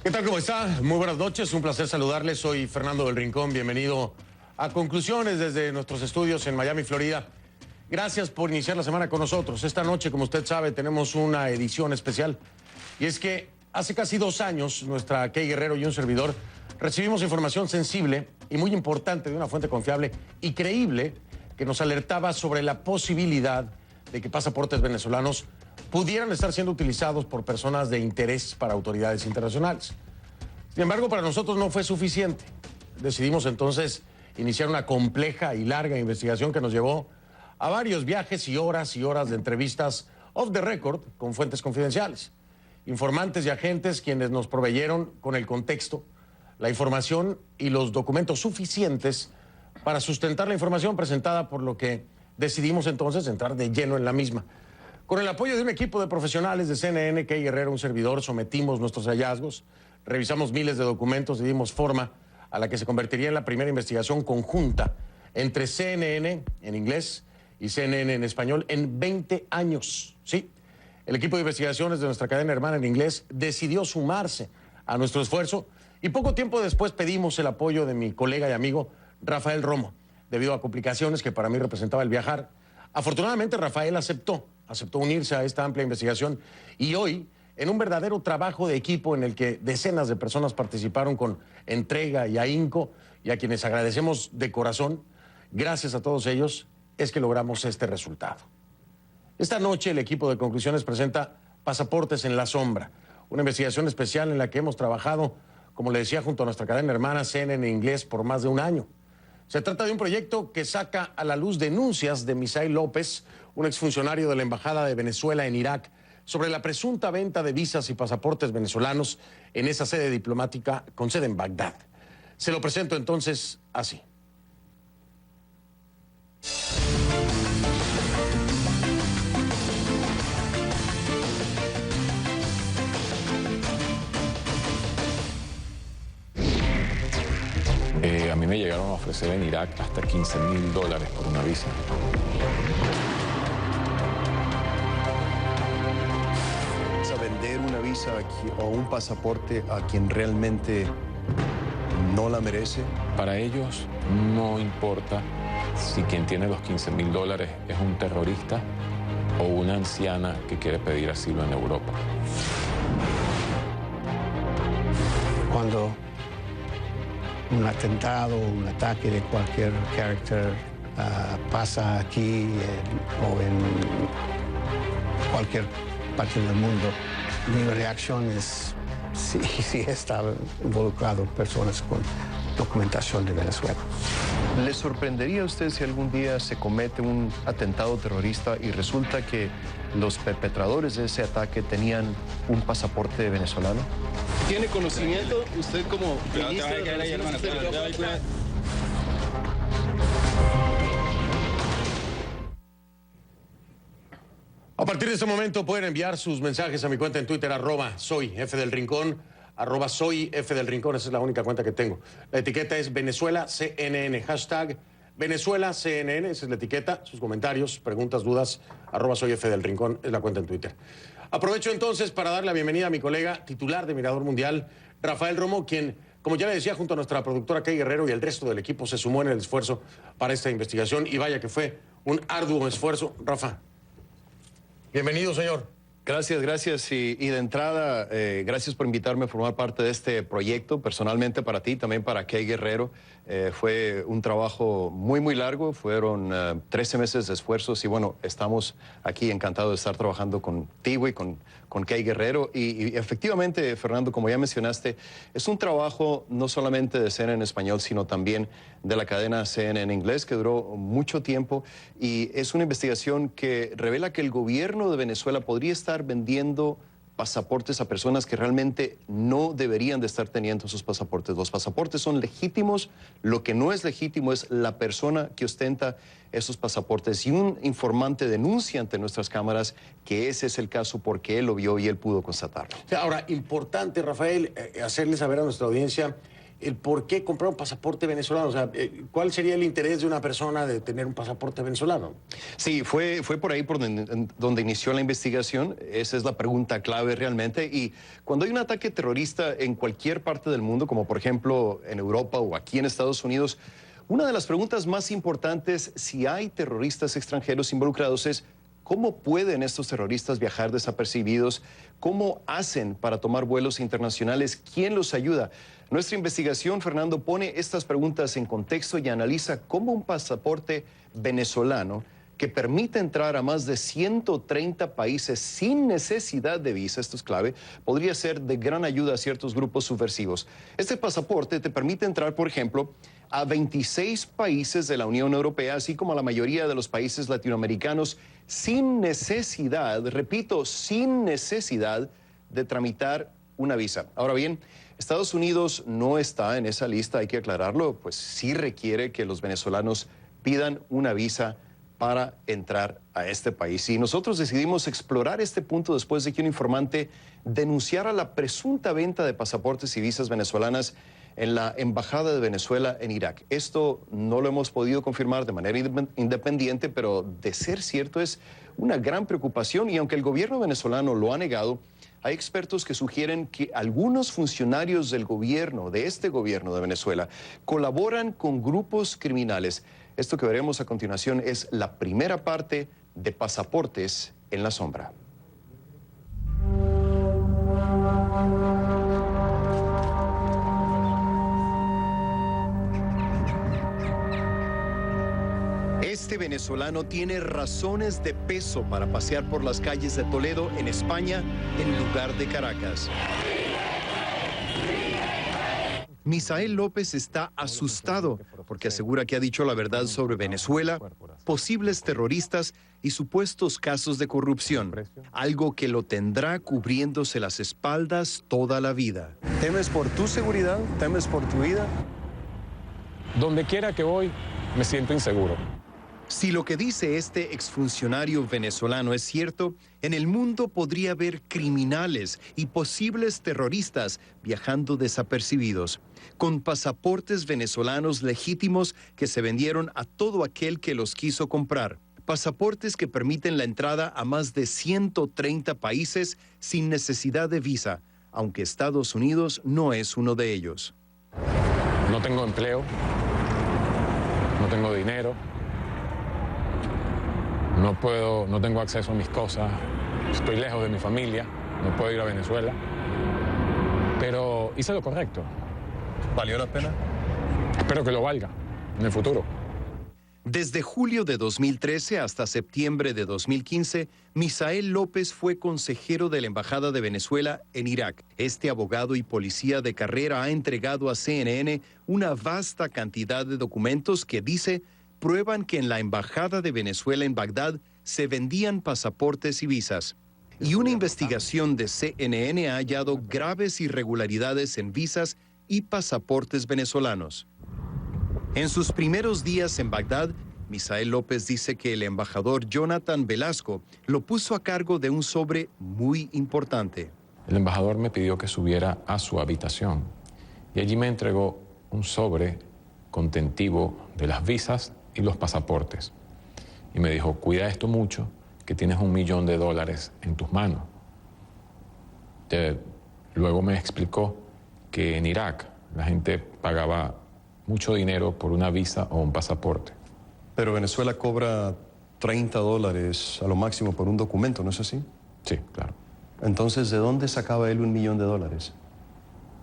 ¿Qué tal? ¿Cómo está? Muy buenas noches, un placer saludarles. Soy Fernando del Rincón, bienvenido a Conclusiones desde nuestros estudios en Miami, Florida. Gracias por iniciar la semana con nosotros. Esta noche, como usted sabe, tenemos una edición especial. Y es que hace casi 2 años, nuestra Kay Guerrero y un servidor recibimos información sensible y muy importante de una fuente confiable y creíble que nos alertaba sobre la posibilidad de que pasaportes venezolanos pudieran estar siendo utilizados por personas de interés para autoridades internacionales. Sin embargo, para nosotros no fue suficiente. Decidimos entonces iniciar una compleja y larga investigación que nos llevó a varios viajes y horas de entrevistas off the record con fuentes confidenciales, informantes y agentes quienes nos proveyeron con el contexto, la información y los documentos suficientes para sustentar la información presentada, por lo que decidimos entonces entrar de lleno en la misma. Con el apoyo de un equipo de profesionales de CNN, Kay Guerrero, un servidor, sometimos nuestros hallazgos, revisamos miles de documentos y dimos forma a la que se convertiría en la primera investigación conjunta entre CNN en inglés y CNN en español en 20 años. Sí, el equipo de investigaciones de nuestra cadena hermana en inglés decidió sumarse a nuestro esfuerzo y poco tiempo después pedimos el apoyo de mi colega y amigo Rafael Romo, debido a complicaciones que para mí representaba el viajar. Afortunadamente, Rafael aceptó unirse a esta amplia investigación y hoy, en un verdadero trabajo de equipo en el que decenas de personas participaron con entrega y ahínco, y a quienes agradecemos de corazón, gracias a todos ellos, es que logramos este resultado. Esta noche el equipo de Conclusiones presenta Pasaportes en la Sombra, una investigación especial en la que hemos trabajado, como le decía, junto a nuestra cadena hermana CNN en inglés por más de 1 año. Se trata de un proyecto que saca a la luz denuncias de Misael López, un exfuncionario de la Embajada de Venezuela en Irak, sobre la presunta venta de visas y pasaportes venezolanos en esa sede diplomática con sede en Bagdad. Se lo presento entonces así. A mí me llegaron a ofrecer en Irak hasta $15.000 por una visa. A vender una visa o un pasaporte a quien realmente no la merece. Para ellos no importa si quien tiene los $15.000 es un terrorista o una anciana que quiere pedir asilo en Europa. Cuando un atentado o un ataque de cualquier carácter pasa aquí o en cualquier parte del mundo, mi reacción es si está involucrado personas con documentación de Venezuela. ¿Le sorprendería a usted si algún día se comete un atentado terrorista y resulta que los perpetradores de ese ataque tenían un pasaporte venezolano? ¿Tiene conocimiento usted como ministro de Relaciones Exteriores? A partir de este momento pueden enviar sus mensajes a mi cuenta en Twitter, @soyfdelrincón, @soyfdelrincón, esa es la única cuenta que tengo. La etiqueta es Venezuela CNN, hashtag Venezuela CNN, esa es la etiqueta. Sus comentarios, preguntas, dudas, @soyfdelrincón es la cuenta en Twitter. Aprovecho entonces para dar la bienvenida a mi colega titular de Mirador Mundial, Rafael Romo, quien, como ya le decía, junto a nuestra productora Kay Guerrero y el resto del equipo, se sumó en el esfuerzo para esta investigación, y vaya que fue un arduo esfuerzo. Rafa, bienvenido, señor. Gracias. Y de entrada, gracias por invitarme a formar parte de este proyecto, personalmente para ti, también para Kay Guerrero. Fue un trabajo muy largo, fueron 13 meses de esfuerzos y bueno, estamos aquí encantados de estar trabajando contigo y con Kay Guerrero. Y efectivamente, Fernando, como ya mencionaste, es un trabajo no solamente de CNN en español, sino también de la cadena CNN en inglés, que duró mucho tiempo, y es una investigación que revela que el gobierno de Venezuela podría estar vendiendo pasaportes a personas que realmente no deberían de estar teniendo sus pasaportes. Los pasaportes son legítimos, lo que no es legítimo es la persona que ostenta esos pasaportes, y un informante denuncia ante nuestras cámaras que ese es el caso porque él lo vio y él pudo constatarlo. Ahora, importante, Rafael, hacerle saber a nuestra audiencia el por qué comprar un pasaporte venezolano. O sea, ¿cuál sería el interés de una persona de tener un pasaporte venezolano? Sí, fue por ahí por donde inició la investigación. Esa es la pregunta clave realmente. Y cuando hay un ataque terrorista en cualquier parte del mundo, como por ejemplo en Europa o aquí en Estados Unidos, una de las preguntas más importantes, si hay terroristas extranjeros involucrados, es ¿cómo pueden estos terroristas viajar desapercibidos? ¿Cómo hacen para tomar vuelos internacionales? ¿Quién los ayuda? Nuestra investigación, Fernando, pone estas preguntas en contexto y analiza cómo un pasaporte venezolano que permite entrar a más de 130 países sin necesidad de visa, esto es clave, podría ser de gran ayuda a ciertos grupos subversivos. Este pasaporte te permite entrar, por ejemplo, a 26 países de la Unión Europea, así como a la mayoría de los países latinoamericanos, sin necesidad, repito, sin necesidad de tramitar una visa. Ahora bien, Estados Unidos no está en esa lista, hay que aclararlo, pues sí requiere que los venezolanos pidan una visa para entrar a este país. Y nosotros decidimos explorar este punto después de que un informante denunciara la presunta venta de pasaportes y visas venezolanas en la Embajada de Venezuela en Irak. Esto no lo hemos podido confirmar de manera independiente, pero de ser cierto es una gran preocupación y aunque el gobierno venezolano lo ha negado, hay expertos que sugieren que algunos funcionarios del gobierno, de este gobierno de Venezuela, colaboran con grupos criminales. Esto que veremos a continuación es la primera parte de Pasaportes en la Sombra. Este venezolano tiene razones de peso para pasear por las calles de Toledo, en España, en lugar de Caracas. Misael López está asustado porque asegura que ha dicho la verdad sobre Venezuela, posibles terroristas y supuestos casos de corrupción, algo que lo tendrá cubriéndose las espaldas toda la vida. ¿Temes por tu seguridad? ¿Temes por tu vida? Donde quiera que voy, me siento inseguro. Si lo que dice este exfuncionario venezolano es cierto, en el mundo podría haber criminales y posibles terroristas viajando desapercibidos, con pasaportes venezolanos legítimos que se vendieron a todo aquel que los quiso comprar. Pasaportes que permiten la entrada a más de 130 países sin necesidad de visa, aunque Estados Unidos no es uno de ellos. No tengo empleo, no tengo dinero. No tengo acceso a mis cosas, estoy lejos de mi familia, no puedo ir a Venezuela, pero hice lo correcto. ¿Valió la pena? Espero que lo valga en el futuro. Desde julio de 2013 hasta septiembre de 2015, Misael López fue consejero de la Embajada de Venezuela en Irak. Este abogado y policía de carrera ha entregado a CNN una vasta cantidad de documentos que dice prueban que en la Embajada de Venezuela en Bagdad se vendían pasaportes y visas. Y una investigación de CNN ha hallado graves irregularidades en visas y pasaportes venezolanos. En sus primeros días en Bagdad, Misael López dice que el embajador Jonathan Velasco lo puso a cargo de un sobre muy importante. El embajador me pidió que subiera a su habitación y allí me entregó un sobre contentivo de las visas y los pasaportes. Y me dijo, cuida esto mucho, que tienes $1 millón en tus manos. Luego me explicó que en Irak la gente pagaba mucho dinero por una visa o un pasaporte. Pero Venezuela cobra $30 a lo máximo por un documento, ¿no es así? Sí, claro. Entonces, ¿de dónde sacaba él $1 millón?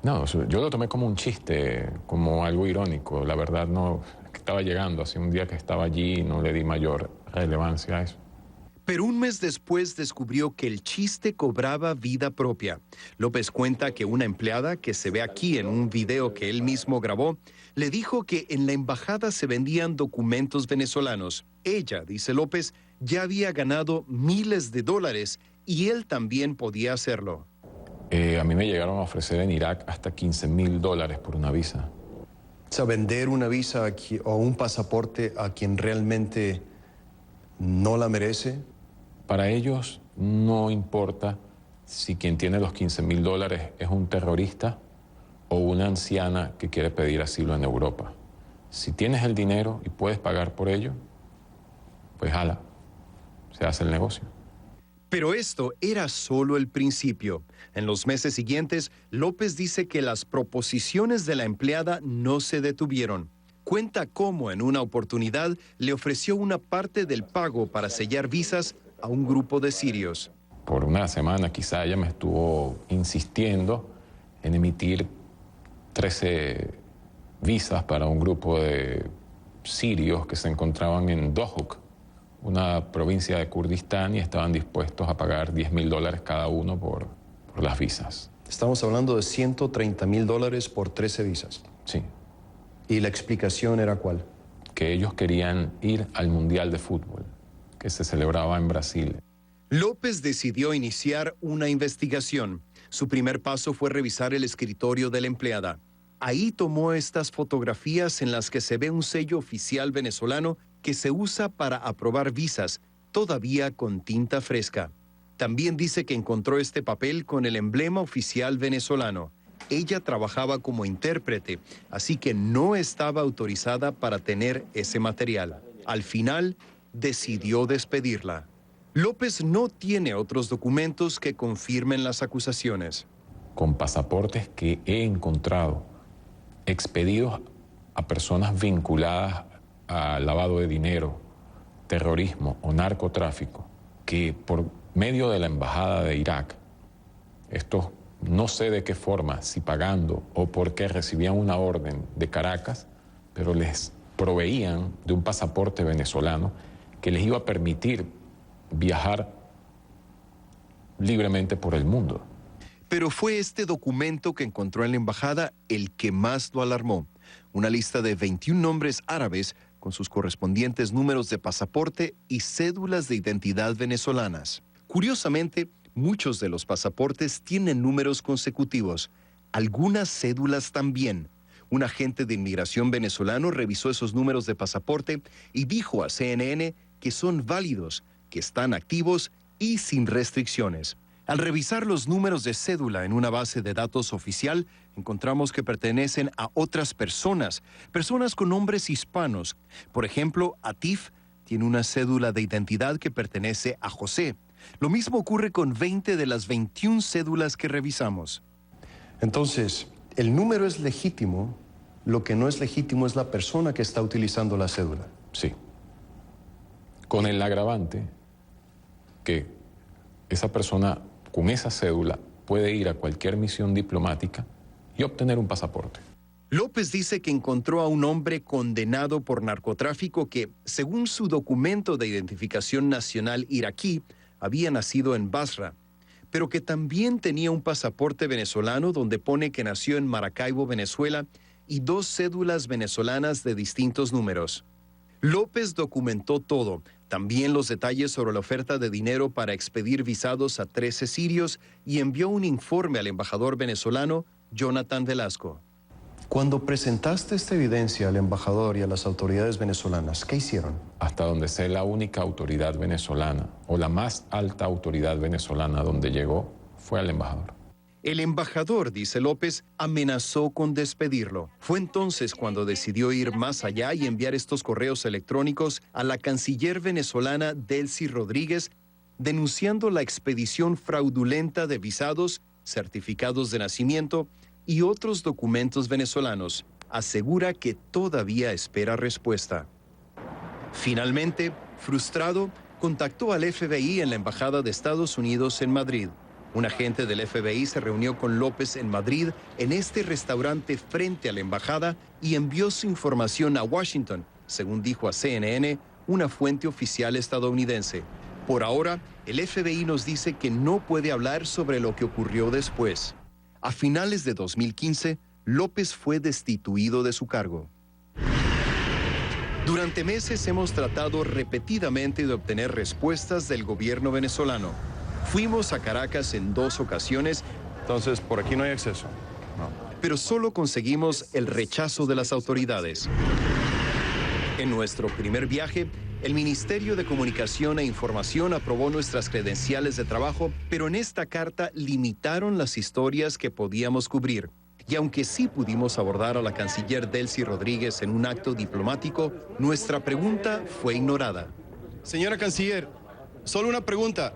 No, yo lo tomé como un chiste, como algo irónico. La verdad no estaba llegando, así un día que estaba allí no le di mayor relevancia a eso. Pero un mes después descubrió que el chiste cobraba vida propia. López cuenta que una empleada, que se ve aquí en un video que él mismo grabó, le dijo que en la embajada se vendían documentos venezolanos. Ella, dice López, ya había ganado miles de dólares y él también podía hacerlo. A mí me llegaron a ofrecer en Irak hasta $15,000 por una visa. O sea, vender una visa o un pasaporte a quien realmente no la merece. Para ellos no importa si quien tiene los $15,000 es un terrorista o una anciana que quiere pedir asilo en Europa. Si tienes el dinero y puedes pagar por ello, pues hala, se hace el negocio. Pero esto era solo el principio. En los meses siguientes, López dice que las proposiciones de la empleada no se detuvieron. Cuenta cómo en una oportunidad le ofreció una parte del pago para sellar visas a un grupo de sirios. Por una semana quizá ella me estuvo insistiendo en emitir 13 visas para un grupo de sirios que se encontraban en Dohuk, una provincia de Kurdistán, y estaban dispuestos a pagar $10,000 cada uno por las visas. Estamos hablando de $130,000 por 13 visas. Sí. ¿Y la explicación era cuál? Que ellos querían ir al Mundial de Fútbol, que se celebraba en Brasil. López decidió iniciar una investigación. Su primer paso fue revisar el escritorio de la empleada. Ahí tomó estas fotografías en las que se ve un sello oficial venezolano que se usa para aprobar visas, todavía con tinta fresca. También dice que encontró este papel con el emblema oficial venezolano. Ella trabajaba como intérprete, así que no estaba autorizada para tener ese material. Al final, decidió despedirla. López no tiene otros documentos que confirmen las acusaciones. Con pasaportes que he encontrado expedidos a personas vinculadas a lavado de dinero, terrorismo o narcotráfico, que por medio de la embajada de Irak, estos no sé de qué forma, si pagando o porque recibían una orden de Caracas, pero les proveían de un pasaporte venezolano que les iba a permitir viajar libremente por el mundo. Pero fue este documento que encontró en la embajada el que más lo alarmó. Una lista de 21 nombres árabes con sus correspondientes números de pasaporte y cédulas de identidad venezolanas. Curiosamente, muchos de los pasaportes tienen números consecutivos, algunas cédulas también. Un agente de inmigración venezolano revisó esos números de pasaporte y dijo a CNN que son válidos, que están activos y sin restricciones. Al revisar los números de cédula en una base de datos oficial, encontramos que pertenecen a otras personas con nombres hispanos. Por ejemplo, Atif tiene una cédula de identidad que pertenece a José. Lo mismo ocurre con 20 de las 21 cédulas que revisamos. Entonces, el número es legítimo, lo que no es legítimo es la persona que está utilizando la cédula. Sí. Con el agravante que esa persona con esa cédula puede ir a cualquier misión diplomática y obtener un pasaporte. López dice que encontró a un hombre condenado por narcotráfico que, según su documento de identificación nacional iraquí, había nacido en Basra, pero que también tenía un pasaporte venezolano donde pone que nació en Maracaibo, Venezuela, y 2 cédulas venezolanas de distintos números. López documentó todo, también los detalles sobre la oferta de dinero para expedir visados a 13 sirios, y envió un informe al embajador venezolano, Jonathan Velasco. Cuando presentaste esta evidencia al embajador y a las autoridades venezolanas, ¿qué hicieron? Hasta donde sé, la única autoridad venezolana, o la más alta autoridad venezolana donde llegó, fue al embajador. El embajador, dice López, amenazó con despedirlo. Fue entonces cuando decidió ir más allá y enviar estos correos electrónicos a la canciller venezolana Delcy Rodríguez, denunciando la expedición fraudulenta de visados, certificados de nacimiento y otros documentos venezolanos. Asegura que todavía espera respuesta. Finalmente, frustrado, contactó al FBI en la Embajada de Estados Unidos en Madrid. Un agente del FBI se reunió con López en Madrid, en este restaurante frente a la embajada, y envió su información a Washington, según dijo a CNN, una fuente oficial estadounidense. Por ahora, el FBI nos dice que no puede hablar sobre lo que ocurrió después. A finales de 2015, López fue destituido de su cargo. Durante meses hemos tratado repetidamente de obtener respuestas del gobierno venezolano. Fuimos a Caracas en 2 ocasiones. Entonces, por aquí no hay acceso. No. Pero solo conseguimos el rechazo de las autoridades. En nuestro primer viaje, el Ministerio de Comunicación e Información aprobó nuestras credenciales de trabajo, pero en esta carta limitaron las historias que podíamos cubrir. Y aunque sí pudimos abordar a la canciller Delcy Rodríguez en un acto diplomático, nuestra pregunta fue ignorada. Señora canciller, solo una pregunta.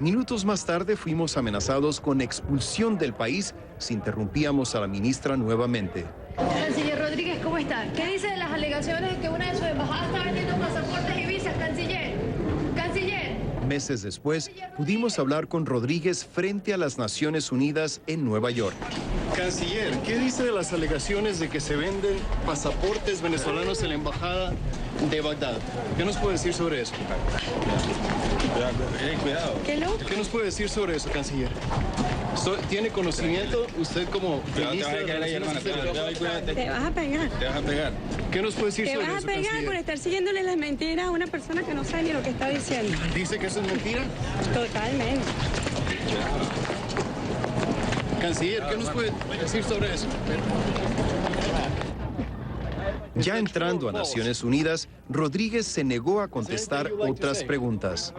Minutos más tarde fuimos amenazados con expulsión del país si interrumpíamos a la ministra nuevamente. Canciller Rodríguez, ¿cómo está? ¿Qué dice de las alegaciones de que una de sus embajadas está vendiendo pasaportes y visas, canciller? ¡Canciller! Meses después, pudimos hablar con Rodríguez frente a las Naciones Unidas en Nueva York. Canciller, ¿qué dice de las alegaciones de que se venden pasaportes venezolanos en la embajada de Bagdad? ¿Qué nos puede decir sobre eso? Cuidado. ¿Qué nos puede decir sobre eso, canciller? ¿Tiene conocimiento usted como ministra de Relaciones Exteriores? Te vas a pegar. Te vas a pegar. ¿Qué nos puede decir Te sobre vas a eso, pegar canciller? por estar siguiéndole las mentiras a una persona que no sabe ni lo que está diciendo. ¿Dice que eso es mentira? Totalmente. Canciller, ¿qué nos puede decir sobre eso? Ya entrando a Naciones Unidas, Rodríguez se negó a contestar otras preguntas.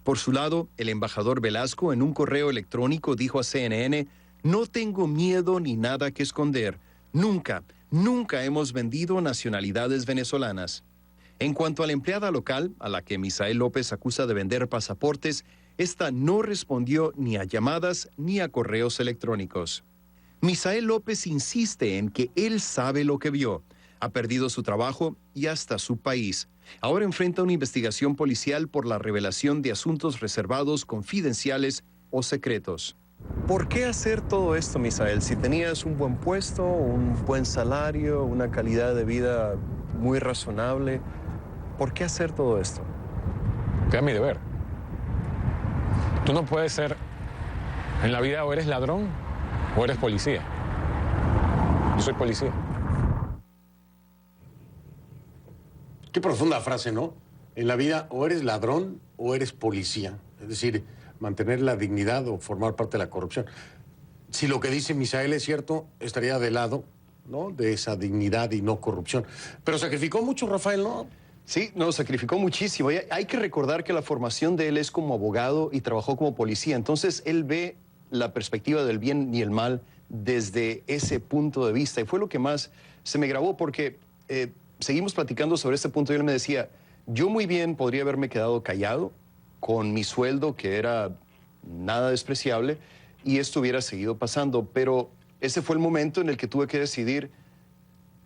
Por su lado, el embajador Velasco en un correo electrónico dijo a CNN, no tengo miedo ni nada que esconder. Nunca hemos vendido nacionalidades venezolanas. En cuanto a la empleada local, a la que Misael López acusa de vender pasaportes, esta no respondió ni a llamadas ni a correos electrónicos. Misael López insiste en que él sabe lo que vio. Ha perdido su trabajo y hasta su país. Ahora enfrenta una investigación policial por la revelación de asuntos reservados, confidenciales o secretos. ¿Por qué hacer todo esto, Misael? Si tenías un buen puesto, un buen salario, una calidad de vida muy razonable, ¿por qué hacer todo esto? Que es mi deber. Tú no puedes ser, en la vida o eres ladrón o eres policía. Yo soy policía. Qué profunda frase, ¿no? En la vida o eres ladrón o eres policía. Es decir, mantener la dignidad o formar parte de la corrupción. Si lo que dice Misael es cierto, estaría de lado, ¿no?, de esa dignidad y no corrupción. Pero sacrificó mucho, Rafael, ¿no? Sí, no, sacrificó muchísimo. Y hay que recordar que la formación de él es como abogado y trabajó como policía. Entonces, él ve la perspectiva del bien y el mal desde ese punto de vista. Y fue lo que más se me grabó porque seguimos platicando sobre este punto y él me decía, yo muy bien podría haberme quedado callado con mi sueldo, que era nada despreciable, y esto hubiera seguido pasando. Pero ese fue el momento en el que tuve que decidir,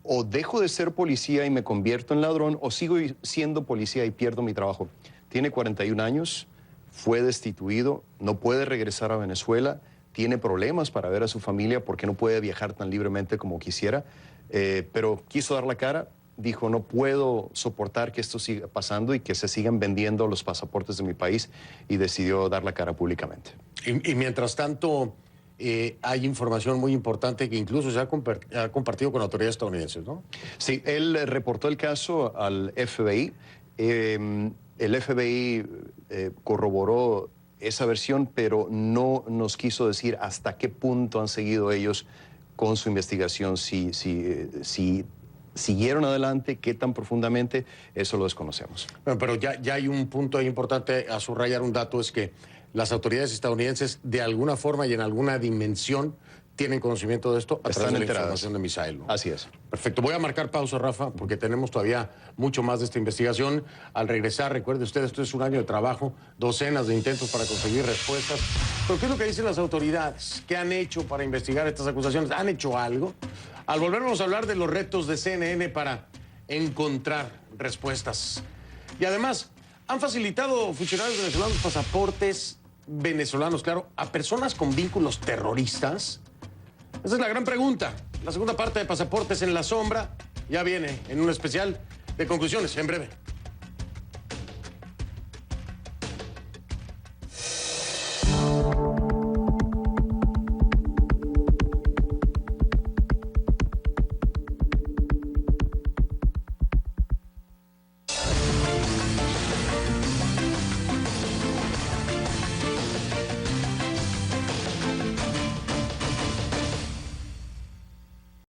o dejo de ser policía y me convierto en ladrón, o sigo siendo policía y pierdo mi trabajo. Tiene 41 años, fue destituido, no puede regresar a Venezuela, tiene problemas para ver a su familia porque no puede viajar tan libremente como quisiera, pero quiso dar la cara, dijo, no puedo soportar que esto siga pasando y que se sigan vendiendo los pasaportes de mi país, y decidió dar la cara públicamente. Y mientras tanto, hay información muy importante que incluso se ha compartido con autoridades estadounidenses, ¿no? Sí, él reportó el caso al FBI. El FBI corroboró esa versión, pero no nos quiso decir hasta qué punto han seguido ellos con su investigación, si siguieron adelante, qué tan profundamente, eso lo desconocemos. Bueno, pero ya hay un punto ahí importante a subrayar, un dato, es que las autoridades estadounidenses de alguna forma y en alguna dimensión tienen conocimiento de esto a través de la información de Misael, ¿no? Así es. Perfecto. Voy a marcar pausa, Rafa, porque tenemos todavía mucho más de esta investigación. Al regresar, recuerde usted, esto es un año de trabajo, docenas de intentos para conseguir respuestas. Pero ¿qué es lo que dicen las autoridades? ¿Qué han hecho para investigar estas acusaciones? ¿Han hecho algo? Al volver vamos a hablar de los retos de CNN para encontrar respuestas. Y además, han facilitado funcionarios venezolanos pasaportes venezolanos, claro, a personas con vínculos terroristas. Esa es la gran pregunta. La segunda parte de Pasaportes en la Sombra ya viene en un especial de conclusiones en breve.